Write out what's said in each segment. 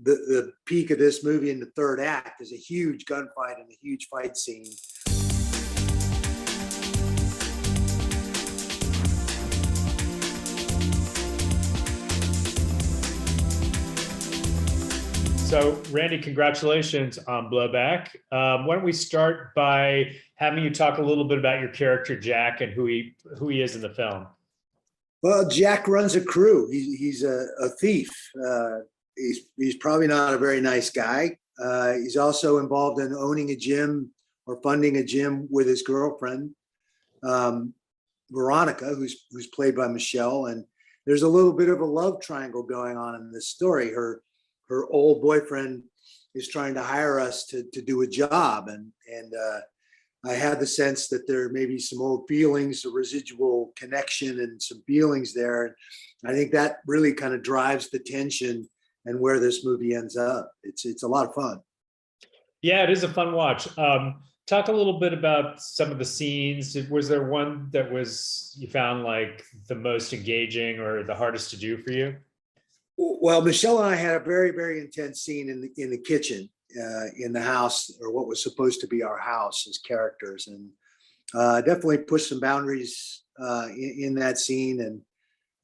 the peak of this movie in the third act is a huge gunfight and a huge fight scene. So, Randy, congratulations on Blowback. Why don't we start by having you talk a little bit about your character, Jack, and who he is in the film? Well, Jack runs a crew. He's a thief. He's probably not a very nice guy. He's also involved in owning a gym or funding a gym with his girlfriend, Veronica, who's played by Michelle. And there's a little bit of a love triangle going on in this story. Her old boyfriend is trying to hire us to do a job. And I had the sense that there may be some old feelings, a residual connection and some feelings there. And I think that really kind of drives the tension and where this movie ends up. It's a lot of fun. Yeah, it is a fun watch. Talk a little bit about some of the scenes. Was there one that you found like the most engaging or the hardest to do for you? Well, Michelle and I had a very, very intense scene in the kitchen, in the house, or what was supposed to be our house as characters, and definitely pushed some boundaries in that scene, and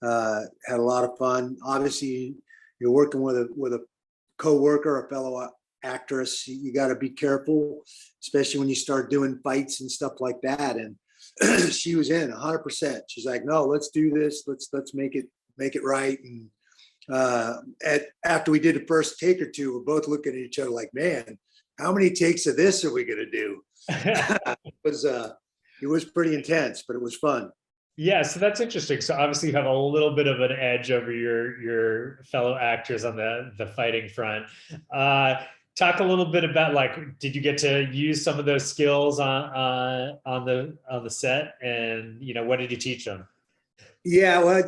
had a lot of fun. Obviously, you're working with a co-worker, a fellow actress. You got to be careful, especially when you start doing fights and stuff like that. And she was in 100%. She's like, "No, let's do this. Let's make it right." And after we did the first take or two, we're both looking at each other like, "Man, how many takes of this are we going to do?" It was pretty intense, but it was fun. Yeah, so that's interesting. So obviously you have a little bit of an edge over your fellow actors on the fighting front. Talk a little bit about, like, did you get to use some of those skills on the set, and what did you teach them? Yeah, well,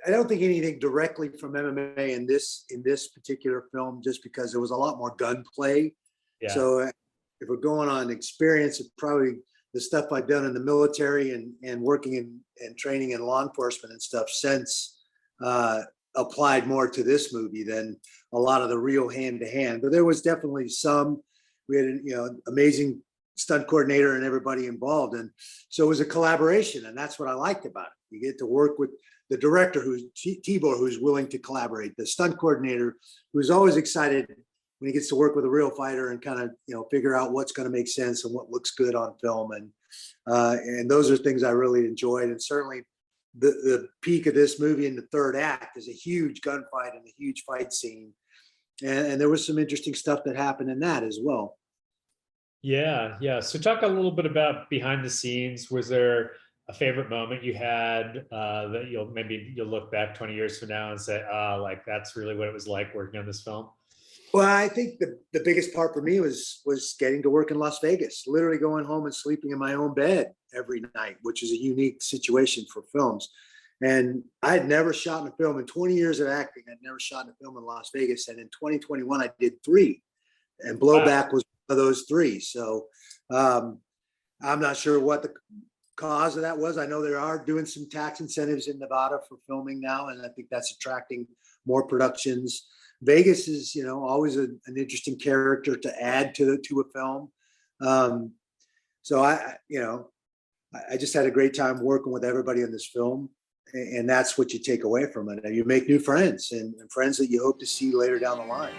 I don't think anything directly from MMA in this particular film, just because there was a lot more gunplay. Yeah. So if we're going on experience, it's probably the stuff I've done in the military and working and training in law enforcement and stuff since applied more to this movie than a lot of the real hand-to-hand. But there was definitely some. We had an amazing stunt coordinator and everybody involved, and so it was a collaboration, and that's what I liked about it. You get to work with the director, who's Tibor, who's willing to collaborate, the stunt coordinator, who's always excited when he gets to work with a real fighter and kind of figure out what's going to make sense and what looks good on film. And those are things I really enjoyed. And certainly the peak of this movie in the third act is a huge gunfight and a huge fight scene. And there was some interesting stuff that happened in that as well. Yeah. So talk a little bit about behind the scenes. Was there a favorite moment you had that you'll look back 20 years from now and say, like, that's really what it was like working on this film? Well, I think the biggest part for me was getting to work in Las Vegas, literally going home and sleeping in my own bed every night, which is a unique situation for films. And I had never shot in a film in 20 years of acting. I'd never shot in a film in Las Vegas. And in 2021, I did 3, and Blowback was one of those 3. So I'm not sure what the cause of that was. I know they are doing some tax incentives in Nevada for filming now, and I think that's attracting more productions. Vegas is, always an interesting character to add to a film. So I just had a great time working with everybody in this film, and that's what you take away from it. You make new friends and friends that you hope to see later down the line.